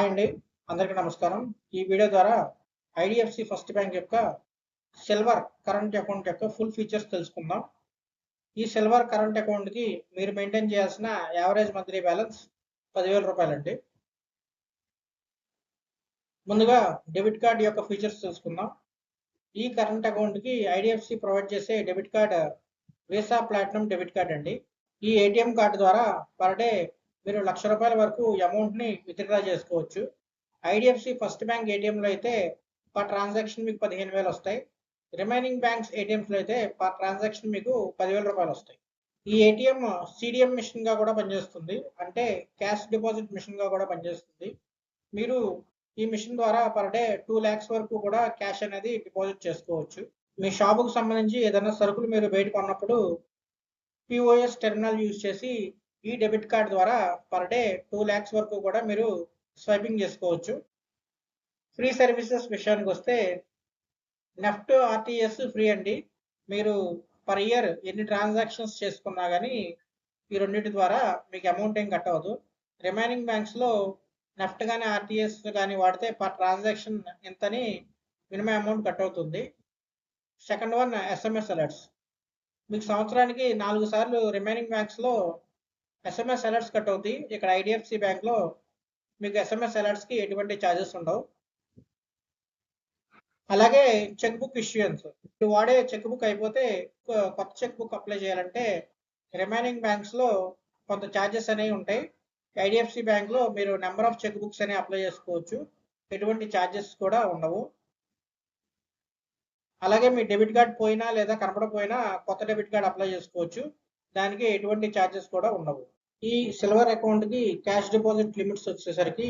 Hi అండి, అందరికీ నమస్కారం. ఈ వీడియో ద్వారా ఐడిఎఫ్సి ఫస్ట్ బ్యాంక్ యొక్క సిల్వర్ కరెంట్ అకౌంట్ యొక్క ఫుల్ ఫీచర్స్ తెలుసుకుందాం. ఈ సిల్వర్ కరెంట్ అకౌంట్కి మీరు మెయింటైన్ చేయాల్సిన యావరేజ్ మంత్లీ బ్యాలెన్స్ 10,000 రూపాయలండి. ముందుగా డెబిట్ కార్డ్ యొక్క ఫీచర్స్ తెలుసుకుందాం. ఈ కరెంట్ అకౌంట్కి ఐడిఎఫ్సి ప్రొవైడ్ చేసే debit card visa platinum debit card అండి. ఈ ఏటీఎం కార్డు ద్వారా పర్ డే మీరు ₹1,00,000 వరకు అమౌంట్ని విత్డ్రా చేసుకోవచ్చు. ఐడిఎఫ్సి ఫస్ట్ బ్యాంక్ ఏటీఎంలో అయితే పర్ ట్రాన్సాక్షన్ మీకు 15,000 వస్తాయి. రిమైనింగ్ బ్యాంక్స్ ఏటీఎంస్లో అయితే పర్ ట్రాన్సాక్షన్ మీకు 10,000 రూపాయలు వస్తాయి. ఈ ఏటీఎం సిడిఎం మిషన్గా కూడా పనిచేస్తుంది, అంటే క్యాష్ డిపాజిట్ మిషన్గా కూడా పనిచేస్తుంది. మీరు ఈ మిషన్ ద్వారా పర్ డే 2 lakhs వరకు కూడా క్యాష్ అనేది డిపాజిట్ చేసుకోవచ్చు. మీ షాపుకు సంబంధించి ఏదైనా సరుకులు మీరు బయట కొన్నప్పుడు పిఓఎస్ టెర్మినల్ యూజ్ చేసి ఈ డెబిట్ కార్డ్ ద్వారా పర్ డే 2 lakhs వరకు కూడా మీరు స్వైపింగ్ చేసుకోవచ్చు. ఫ్రీ సర్వీసెస్ విషయానికి వస్తే నెఫ్ట్ ఆర్టీఎస్ ఫ్రీ అండి. మీరు పర్ ఇయర్ ఎన్ని ట్రాన్సాక్షన్స్ చేసుకున్నా కానీ ఈ రెండింటి ద్వారా మీకు అమౌంట్ ఏం కట్ అవ్వదు. రిమైనింగ్ బ్యాంక్స్లో నెఫ్ట్ కానీ ఆర్టీఎస్ కానీ వాడితే పర్ ట్రాన్సాక్షన్ ఎంతని మినిమం అమౌంట్ కట్ అవుతుంది. Second one SMS alerts. మీకు సంవత్సరానికి 4 సార్లు రిమైనింగ్ బ్యాంక్స్లో ఎస్ఎంఎస్ అలర్ట్స్ కట్ అవుతాయి. ఇక్కడ ఐడిఎఫ్సి బ్యాంక్లో మీకు ఎస్ఎంఎస్ అలర్ట్స్కి ఎటువంటి ఛార్జెస్ ఉండవు. అలాగే చెక్ బుక్ ఇష్యూయన్స్. మీరు వాడే చెక్ బుక్ అయిపోతే కొత్త చెక్ బుక్ అప్లై చేయాలంటే రిమైనింగ్ బ్యాంక్స్లో కొంత ఛార్జెస్ అనేవి ఉంటాయి. ఐడిఎఫ్సి బ్యాంక్లో మీరు నెంబర్ ఆఫ్ చెక్ బుక్స్ అనేవి అప్లై చేసుకోవచ్చు, ఎటువంటి ఛార్జెస్ కూడా ఉండవు. అలాగే మీ డెబిట్ కార్డ్ పోయినా లేదా కనపడపోయినా కొత్త డెబిట్ కార్డ్ అప్లై చేసుకోవచ్చు, దానికి ఎటువంటి ఛార్జెస్ కూడా ఉండవు. ఈ సిల్వర్ అకౌంట్కి క్యాష్ డిపాజిట్ లిమిట్స్ వచ్చేసరికి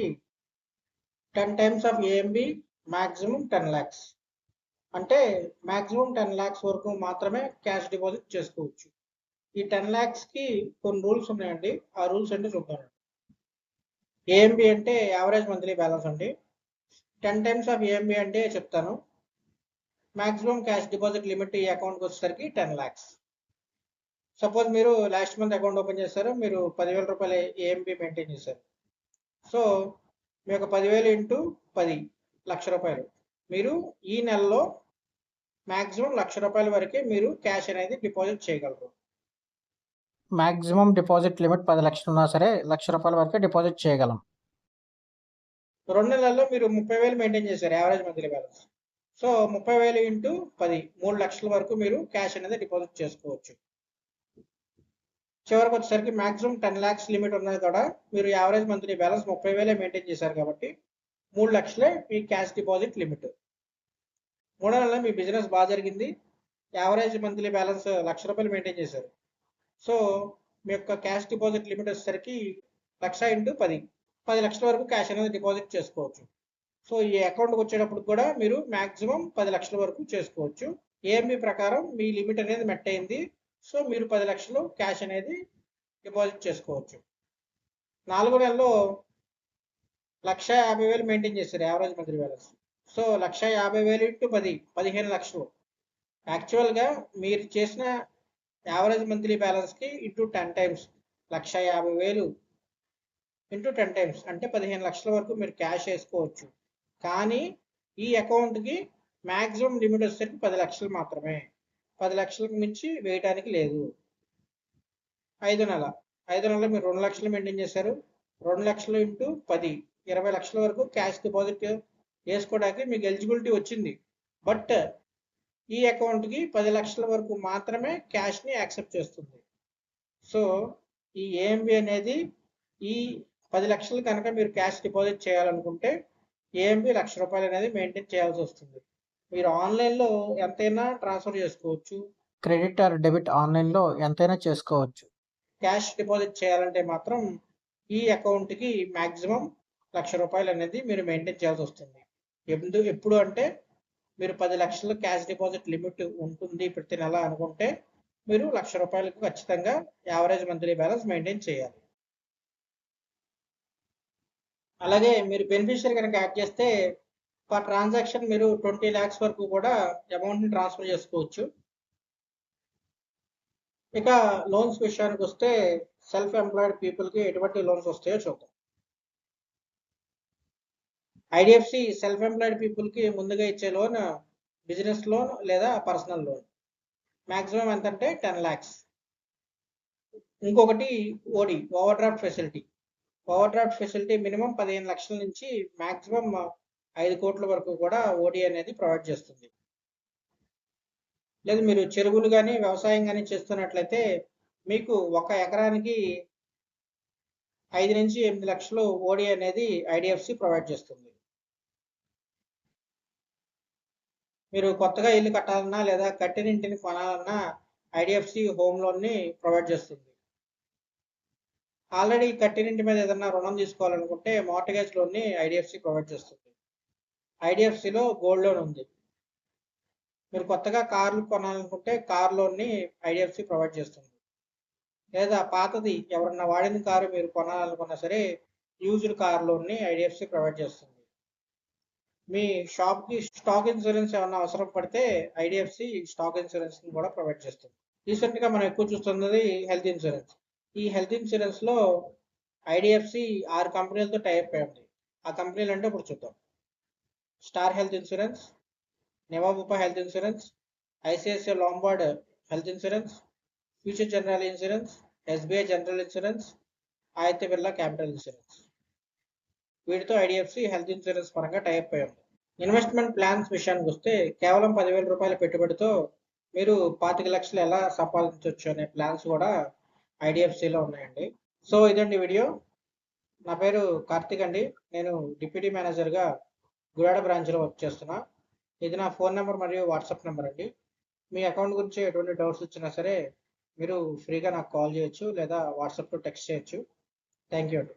10 times of AMB, maximum 10 lakhs. అంటే మ్యాక్సిమం 10 lakhs వరకు మాత్రమే క్యాష్ డిపాజిట్ చేసుకోవచ్చు. ఈ 10 lakhsకి కొన్ని రూల్స్ ఉన్నాయండి, ఆ రూల్స్ అంటే చూద్దాం. ఏఎంబి అంటే యావరేజ్ మంత్లీ బ్యాలెన్స్ అండి. 10 times ఆఫ్ ఏఎంబి అంటే చెప్తాను. మ్యాక్సిమం క్యాష్ డిపాజిట్ లిమిట్ ఈ అకౌంట్కి వచ్చేసరికి 10 lakhs. సపోజ్ మీరు లాస్ట్ మంత్ అకౌంట్ ఓపెన్ చేశారు, మీరు 10,000 రూపాయల ఏఎంబి మెయింటైన్ చేశారు. సో మీ యొక్క 10,000 ఇంటూ 10 ₹1,00,000. మీరు ఈ నెలలో మ్యాక్సిమం ₹1,00,000 వరకే మీరు క్యాష్ అనేది డిపాజిట్ చేయగలరు. మాక్సిమం డిపాజిట్ లిమిట్ 10 లక్షలు ఉన్నా సరే ₹1,00,000 వరకే డిపాజిట్ చేయగలం. 2 నెలల్లో మీరు 30,000 మెయింటైన్ చేశారు average monthly balance. So 30,000 into 10 3 లక్షల వరకు మీరు క్యాష్ అనేది డిపాజిట్ చేసుకోవచ్చు. చివరికి వచ్చేసరికి మ్యాక్సిమం 10 lakhs లిమిట్ ఉన్నది కూడా మీరు యావరేజ్ మంత్లీ బ్యాలెన్స్ 30,000 మెయింటైన్ చేశారు కాబట్టి 3 లక్షలే మీ క్యాష్ డిపాజిట్ లిమిట్. 3 నెలల్లో మీ బిజినెస్ బాగా జరిగింది, యావరేజ్ మంత్లీ బ్యాలెన్స్ ₹1,00,000 మెయింటైన్ చేశారు. సో మీ యొక్క క్యాష్ డిపాజిట్ లిమిట్ వచ్చేసరికి 1,00,000 ఇంటూ 10 లక్షల వరకు క్యాష్ అనేది డిపాజిట్ చేసుకోవచ్చు. సో ఈ అకౌంట్కి వచ్చేటప్పుడు కూడా మీరు మ్యాక్సిమం 10 లక్షల వరకు చేసుకోవచ్చు. ఏఎంబి ప్రకారం మీ లిమిట్ అనేది మెట్ అయింది, సో మీరు 10 లక్షలు క్యాష్ అనేది డిపాజిట్ చేసుకోవచ్చు. 4 నెలల్లో 1,50,000 మెయింటైన్ చేశారు average monthly balance. So 1,50,000 into 10 15 లక్షలు. యాక్చువల్గా మీరు చేసిన యావరేజ్ మంత్లీ బ్యాలెన్స్కి ఇంటూ 10 times 1,50,000 ఇంటూ 10 times అంటే 15 లక్షల వరకు మీరు క్యాష్ వేసుకోవచ్చు. కానీ ఈ అకౌంట్కి మ్యాక్సిమం లిమిట్ వచ్చేసరికి 10 లక్షలు మాత్రమే. 10 లక్షలకు మించి వేయడానికి లేదు. 5 నెలలు మీరు 2 లక్షలు మెయింటైన్ చేశారు. 2 లక్షలు ఇంటూ 10 20 లక్షల వరకు క్యాష్ డిపాజిట్ వేసుకోవడానికి మీకు ఎలిజిబిలిటీ వచ్చింది. బట్ ఈ అకౌంట్కి 10 లక్షల వరకు మాత్రమే క్యాష్ని యాక్సెప్ట్ చేస్తుంది. సో ఈ ఏఎంబి అనేది ఈ 10 లక్షలు కనుక మీరు క్యాష్ డిపాజిట్ చేయాలనుకుంటే ఏఎంబి ₹1,00,000 అనేది మెయింటైన్ చేయాల్సి వస్తుంది. మీరు ఆన్లైన్లో ఎంతైనా ట్రాన్స్ఫర్ చేసుకోవచ్చు, క్రెడిట్ ఆర్ డెబిట్ ఆన్లైన్లో ఎంతైనా చేసుకోవచ్చు. క్యాష్ డిపాజిట్ చేయాలంటే మాత్రం ఈ అకౌంట్కి మ్యాక్సిమం ₹1,00,000 అనేది మీరు మెయింటైన్ చేయాల్సి వస్తుంది. ఎప్పుడు అంటే మీరు 10 లక్షలు క్యాష్ డిపాజిట్ లిమిట్ ఉంటుంది ప్రతి నెల అనుకుంటే మీరు ₹1,00,000 ఖచ్చితంగా యావరేజ్ మంత్లీ బ్యాలెన్స్ మెయింటైన్ చేయాలి. అలాగే మీరు బెనిఫిషియరీ కనుక యాడ్ చేస్తే పర్ ట్రాన్సాక్షన్ మీరు 20 lakhs వరకు కూడా అమౌంట్ని ట్రాన్స్ఫర్ చేసుకోవచ్చు. ఇక లోన్స్ విషయానికి వస్తే సెల్ఫ్ ఎంప్లాయిడ్ పీపుల్కి ఎటువంటి లోన్స్ వస్తాయో చూద్దాం. ఐడిఎఫ్సి సెల్ఫ్ ఎంప్లాయిడ్ పీపుల్కి ముందుగా ఇచ్చే లోన్ బిజినెస్ లోన్ లేదా పర్సనల్ లోన్. మ్యాక్సిమం ఎంత అంటే 10 lakhs. ఇంకొకటి OD overdraft facility. Overdraft facility minimum 15 లక్షల నుంచి మ్యాక్సిమం 5 కోట్ల వరకు కూడా ఓడి అనేది ప్రొవైడ్ చేస్తుంది. లేదు మీరు చెరువులు కానీ వ్యవసాయం కానీ చేస్తున్నట్లయితే మీకు 1 ఎకరానికి 5 నుంచి 8 లక్షలు ఓడి అనేది ఐడిఎఫ్సి ప్రొవైడ్ చేస్తుంది. మీరు కొత్తగా ఇల్లు కట్టాలన్నా లేదా కట్టిన ఇంటిని కొనాలన్నా ఐడిఎఫ్సి హోమ్ లోన్ని ప్రొవైడ్ చేస్తుంది. ఆల్రెడీ కట్టిన ఇంటి మీద ఏదైనా రుణం తీసుకోవాలనుకుంటే మార్టగేజ్ లోన్ని ఐడిఎఫ్సి ప్రొవైడ్ చేస్తుంది. ఐడిఎఫ్సిలో గోల్డ్ లోన్ ఉంది. మీరు కొత్తగా కార్లు కొనాలనుకుంటే కార్ లోన్ని ఐడిఎఫ్సి ప్రొవైడ్ చేస్తుంది. లేదా పాతది ఎవరన్నా వాడిన కారు మీరు కొనాలనుకున్నా సరే యూజ్డ్ కార్ లోన్ని ఐడిఎఫ్సి ప్రొవైడ్ చేస్తుంది. మీ షాప్కి స్టాక్ ఇన్సూరెన్స్ ఏమన్నా అవసరం పడితే ఐడిఎఫ్సి స్టాక్ ఇన్సూరెన్స్ కూడా ప్రొవైడ్ చేస్తుంది. రీసెంట్గా మనం ఎక్కువ చూస్తున్నది హెల్త్ ఇన్సూరెన్స్. ఈ హెల్త్ ఇన్సూరెన్స్లో ఐడిఎఫ్సి 6 కంపెనీలతో టైప్ అయి ఉంది. ఆ కంపెనీలు అంటే ఇప్పుడు చూద్దాం. Star health insurance, నివాబుపా health insurance, ICICI Lombard health insurance, future general insurance, SBI general insurance, Aditya Birla capital insurance. వీటితో ఐడిఎఫ్సి హెల్త్ ఇన్సూరెన్స్ పరంగా టైప్ అయి ఉంది. ఇన్వెస్ట్మెంట్ ప్లాన్స్ విషయానికి వస్తే కేవలం 10,000 రూపాయల పెట్టుబడితో మీరు 25 లక్షలు ఎలా సంపాదించవచ్చు అనే ప్లాన్స్ కూడా ఐడిఎఫ్సిలో ఉన్నాయండి. సో ఇదండి వీడియో. నా పేరు కార్తిక్ అండి. నేను డిప్యూటీ మేనేజర్గా గుడాడ బ్రాంచ్లో వర్క్ చేస్తున్నా. ఇది నా ఫోన్ నెంబర్ మరియు వాట్సాప్ నెంబర్ అండి. మీ అకౌంట్ గురించి ఎటువంటి డౌట్స్ వచ్చినా సరే మీరు ఫ్రీగా నాకు కాల్ చేయొచ్చు లేదా వాట్సాప్లో టెక్స్ట్ చేయొచ్చు. థ్యాంక్ యూ అండి.